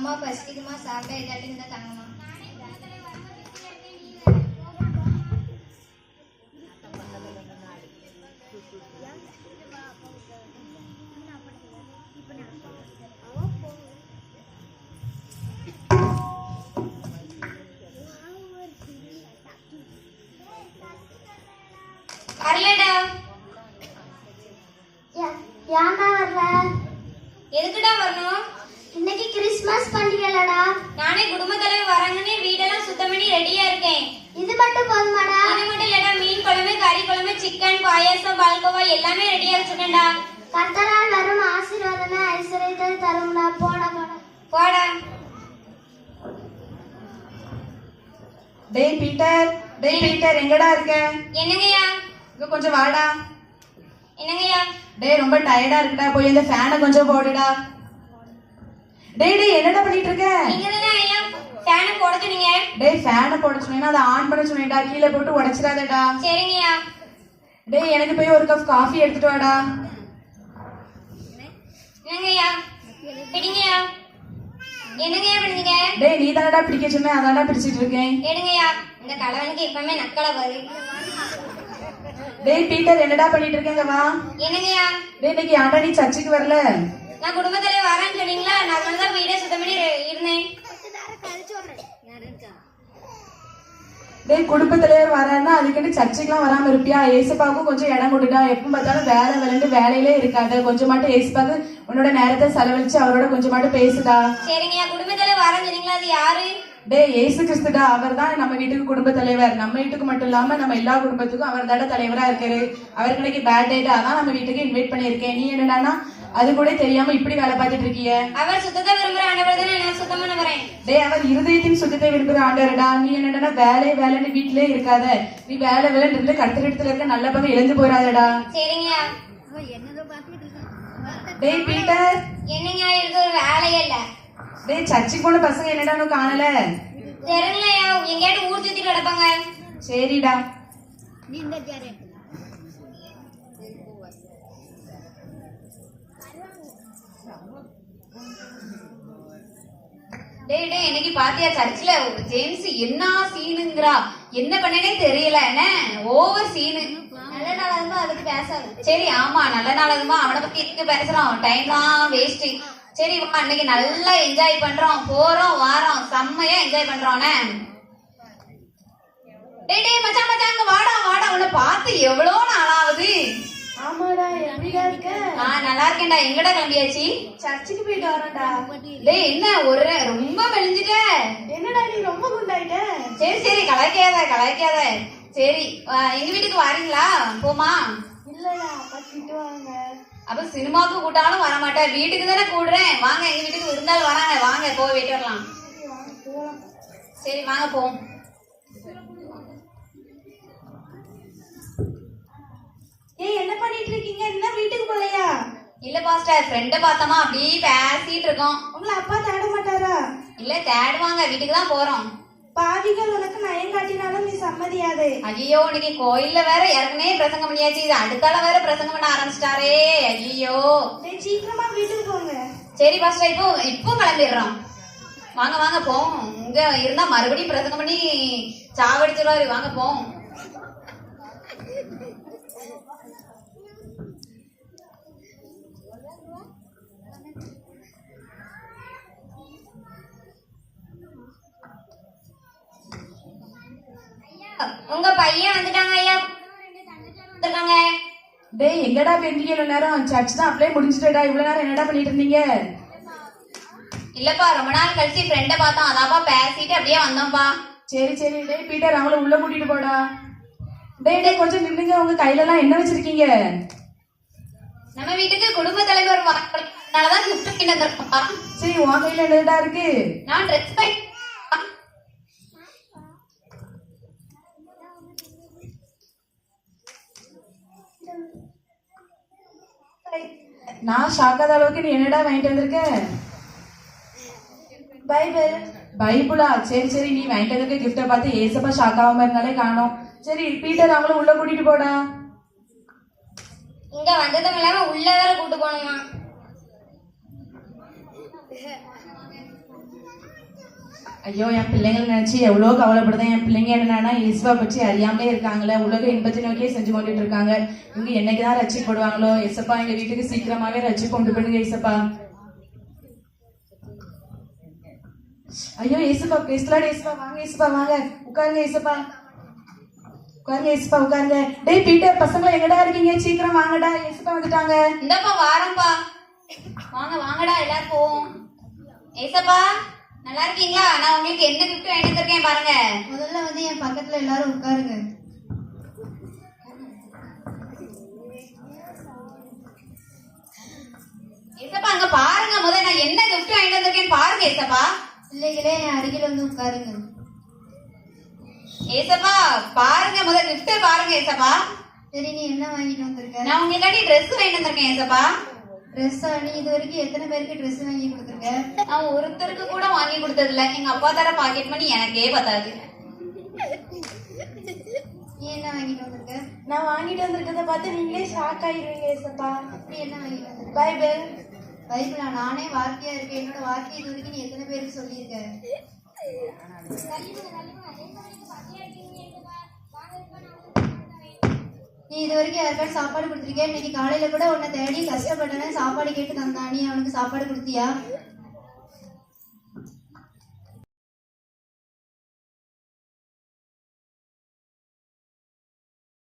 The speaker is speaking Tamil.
அம்மா பசிக்குதுமா சாப்பிட ஏதாட்டி இருந்தா தாங்கம்மா. வரலடா. ஏன்டா வரல? எதுக்குடா வரணும்? இன்னைக்கு கிறிஸ்மஸ் பண்டிகைலடா. நானே குடும்ப தலைவர் வராங்கன்னு வீடெல்லாம் சுத்தம் பண்ணி ரெடியா இருக்கேன். இது மட்டும் போதுமாடா? இது மட்டும் இல்லடா, மீன் குழம்பு, கறி குழம்பு, சிக்கன், பாயாசம், பால்கோவா எல்லாமே ரெடியா வச்சிருக்கேன்டா. கர்த்தரால் வரும் ஆசீர்வாதமே ஐஸ்வர்யத்தை தரும்டா. போடா போடா போடா. டேய் பீட்டர் எங்கடா இருக்க? என்னங்கய்யா? இங்க கொஞ்சம் வாடா. என்னங்கய்யா? டேய் ரொம்ப டயர்டா இருக்குடா, போய் இந்த ஃபேனை கொஞ்சம் போடுடா. டேய் என்னடா பண்ணிட்டு இருக்க? நீங்க தானே ஐயா ஃபேனை போட சொன்னீங்க. டேய் ஃபேனை போட சொன்னேன்னா அதை ஆன் பண்ண சொன்னேன்டா, கீழே போட்டு உடைச்சிடாதடா. சரிங்கய்யா. டேய் எனக்கு போய் ஒரு கப் காஃபி எடுத்துட்டு வாடா. என்னங்கய்யா? பிடிங்கய்யா. என்னங்கய்யா பண்ணுங்க? டேய் நீ தானடா பிடிக்க சொன்ன, அதான்டா பிடிச்சிட்டு இருக்கேன். எடுங்கய்யா. இந்த கலவனுக்கு எப்பவுமே நக்கலை வரும். டேய் பீட்டர் என்னடா பண்ணிட்டு இருக்கேங்க வா. என்னங்கய்யா? டேய் இன்னைக்கு ஆண்டா நீ சர்ச்சுக்கு வரல? நான் குடும்பத்திலே வரேன்னு சொன்னீங்களா, நான் தான் வீடே சுத்தம் பண்ணி இருந்தேன். டேய் குடும்ப தலைவர் வரான்னா அதுக்கிட்ட சர்ச்சுக்குலாம் வராம இருப்பியா? ஏசப்பாவுக்கும் கொஞ்சம் இடம் கொடுடா. எப்ப பார்த்தாலும் வேலை விளையாண்டு வேலையிலே இருக்காது. கொஞ்சம் மட்டும் ஏசப்பாக்கு உன்னோட நேரத்தை செலவழிச்சு அவரோட கொஞ்சம் மட்டும் பேசுடா. சரிங்கய்யா. குடும்பத்திலே வரேன்னு சொன்னீங்களா, அது யாரு? டேய் ஏசு கிறிஸ்துடா, அவர் தான் நம்ம வீட்டுக்கு குடும்ப தலைவர். நம்ம வீட்டுக்கு மட்டும் இல்லாம நம்ம எல்லா குடும்பத்துக்கும் அவர் தாட தலைவரா இருக்காரு. அவருக்கு இன்னைக்கு பேர்த்டே, அதான் நம்ம வீட்டுக்கு இன்வைட் பண்ணிருக்கேன். நீ என்னடானா அது கூட தெரியாம இப்படி வேலை பார்த்துட்டு இருக்கிய? அவர் சுத்தத்தை விரும்புற ஆண்டவர் தானே, நான் சுத்தம் பண்ண வரேன். டேய் அவர் இருதயத்தின் சுத்தத்தை விரும்புற ஆண்டவரடா. நீ என்னடா வேலைன்னு வீட்டிலே இருக்காத. நீ வேலை இருந்து கடுத்த இடத்துல இருக்க நல்ல பக்கம் இழந்து போயிடாதடா. சரிங்கய்யா. டேய் பீட்டர் என்னங்க இருக்கு, ஒரு வேலையே இல்ல. டேய் சர்ச்சுக்கு போன பசங்க என்னடா காணல? தெரியுங்கய்யா, எங்கேயாட்டு ஊர் சுத்தி கிடப்பாங்க. சரிடா. டேய் இன்னைக்கு பாத்தியா சர்ச்சில் ஜேம்ஸ் என்ன சீனுங்கிறா? என்ன பண்ணனே தெரியல. என்ன ஓவர் சீனு. நல்ல நாளாகுமா அதுக்கு பேசாது. சரி ஆமா நல்ல நாளாகுமா அவனை பத்தி எதுக்கு பேசுறோம்? டைம் தான் வேஸ்ட். சரி வா அன்னைக்கு நல்லா என்ஜாய் பண்றோம், போறோம் வாரோம், செம்மையா என்ஜாய் பண்றோம். டேய் மச்சான் அங்க வாடா உன்னை பார்த்து எவ்வளவு நாளாவது. ஆமாடா எப்படிடா இருக்க? நல்லா இருக்கேன்டா. எங்கடா கிளம்பியாச்சு? சர்ச்சுக்கு போயிட்டு வரேன்டா. டேய் என்ன ஒரு ரொம்ப மெலிஞ்சிட்ட? என்னடா நீ ரொம்ப குண்டாயிட்ட? சரி கலாய்க்காத. சரி எங்க வீட்டுக்கு வாரீங்களா? போமா? இல்லடா அப்பா திட்டுவாங்க. அப்ப சினிமாவுக்கு கூட்டாலும் வர மாட்டேன், வீட்டுக்கு தானே கூடுறேன். வாங்க எங்க வீட்டுக்கு விருந்தாள் வராங்க, வாங்க போய் போயிட்டு வரலாம். சரி வாங்க போவோம். ஏய் என்ன பண்ணிட்டு இருக்கீங்க? என்ன வீட்டுக்கு போலையா? இல்ல பாஸ்டர், ஃப்ரெண்ட பார்த்தோமா அப்படியே பேசிட்டு இருக்கோம். உங்களை அப்பா தேட மாட்டாரா? இல்ல தேடுவாங்க, வீட்டுக்கு தான் போறோம். பாவிகள் உனக்கு நயம் காட்டினாலும் நீ சம்மதியாதே. ஐயோ இன்னைக்கு கோயில்ல வேற ஏற்கனவே பிரசங்கம் பண்ணியாச்சு, இது அடுத்தால வேற பிரசங்கம் பண்ண ஆரம்பிச்சிட்டாரே. ஐயோ சீக்கிரமா வீட்டுக்கு போங்க. சரி பாஸ்டர், இப்போ கிளம்பிடுறோம். வாங்க போவோம். இங்க இருந்தா மறுபடியும் பிரசங்கம் பண்ணி சாவடிச்சிருவாரு. வாங்க போவோம். உங்க பையன் வந்துட்டாங்க ஐயா. டேய் எங்கடா போயிருந்தீங்க இவ்வளவு நேரம்? சர்ச் தான் அப்படியே முடிஞ்சுட்டா. இவ்வளவு நேரம் என்னடா பண்ணிட்டு இருந்தீங்க? இல்லப்பா ரொம்ப நாள் கழிச்சு ஃப்ரெண்ட பார்த்தோம், அதாப்பா பேசிட்டு அப்படியே வந்தோம்ப்பா. சரி டேய் பீட்டர் அவங்கள உள்ள கூட்டிட்டு போடா. டேய் கொஞ்சம் நில்லுங்க. உங்க கையில எல்லாம் என்ன வச்சிருக்கீங்க? நம்ம வீட்டுக்கு குடும்ப தலைவர் வரனாலதான் கிஃப்ட் கிட்ட தரப்பா. சரி உன் கையில என்னடா இருக்கு? நான் ட்ரெஸ் நான் ஷாக்காத அளவுக்கு நீ என்னடா வாங்கிட்டு வந்திருக்க? பைபிளா? சரி நீ வாங்கிட்டு வந்திருக்க கிஃப்ட பார்த்து ஏசப்பா ஷாக் ஆகாம இருந்தாலே காணோம். சரி பீட்டர் அவங்கள உள்ள கூட்டிட்டு போடா. இங்க வந்ததும் இல்லாம உள்ள வேற கூட்டு போகணுமா? ஐயோ என் பிள்ளைங்களை நினைச்சு எவ்வளவு கவலைப்படுதேன். என் பிள்ளைங்க என்னன்னா இயேசுவை பற்றி அறியாமலே இருக்காங்களே, உலக இன்பத்தை நோக்கியே செஞ்சு கொண்டுட்டு இருக்காங்க. இவங்க என்னைக்குதான் ரட்சிப்படுவாங்களோ? ஏசப்பா எங்க வீட்டுக்கு சீக்கிரமாவே ரட்சி கொண்டு போடுங்க ஏசப்பா. ஐயோ ஏசப்பா பேசலாட ஏசப்பா, வாங்க ஏசப்பா வாங்க, உட்காருங்க ஏசப்பா, உட்காருங்க ஏசப்பா உட்காருங்க. டேய் பீட்டர், பசங்களா எங்கடா இருக்கீங்க? சீக்கிரம் வாங்கடா, ஏசப்பா வந்துட்டாங்க. இந்தப்பா வாரம்பா, வாங்க வாங்கடா எல்லாரும் போவோம். ஏசப்பா நல்லா இருக்கீங்களா? நான் உங்களுக்கு என்ன கிஃப்ட் வாங்கிட்டு வந்திருக்கேன் பாருங்க. முதல்ல வந்து என் பக்கத்துல எல்லாரும் உட்காருங்க. ஏசப்பா அங்க பாருங்க, முதல்ல நான் என்ன கிஃப்ட் வாங்கிட்டு வந்திருக்கேன் பாருங்க ஏசப்பா. பிள்ளைகளே என் அருகில் வந்து உட்காருங்க. ஏசப்பா பாருங்க, முதல்ல கிஃப்ட் பாருங்க ஏசப்பா. சரி, நீ என்ன வாங்கிட்டு வந்திருக்க? நான் உங்களுக்காண்டி ட்ரெஸ் வாங்கிட்டு வந்திருக்கேன் ஏசப்பா. ட்ரெஸ்ஸா? நீ இது வரைக்கும் எத்தனை பேருக்கு ட்ரெஸ் வாங்கி கொடுத்துருக்க? நான் ஒருத்தருக்கு கூட வாங்கி கொடுத்தது இல்ல. எங்க அப்பா தர பாக்கெட் மணி எனக்கே பத்தாது. நீ என்ன வாங்கிட்டு வந்திருக்க? நான் வாங்கிட்டு வந்திருக்கத பார்த்து நீங்களே ஷாக் ஆயிருவீங்க ஏசப்பா. நீ என்ன வாங்கிட்டு வந்திருக்க? பைபிள். பைபிளா? நானே வார்த்தையா இருக்கேன். என்னோட வார்த்தை இது வரைக்கும் நீ எத்தனை பேருக்கு சொல்லியிருக்க? நீ இது வரைக்கும் யாருக்காவது சாப்பாடு கொடுத்துருக்கியா? இன்னைக்கு காலையில கூட உன்னை தேடி கஷ்டப்பட்டவன் சாப்பாடு கேட்டு தந்தான், நீ அவனுக்கு சாப்பாடு கொடுத்தியா?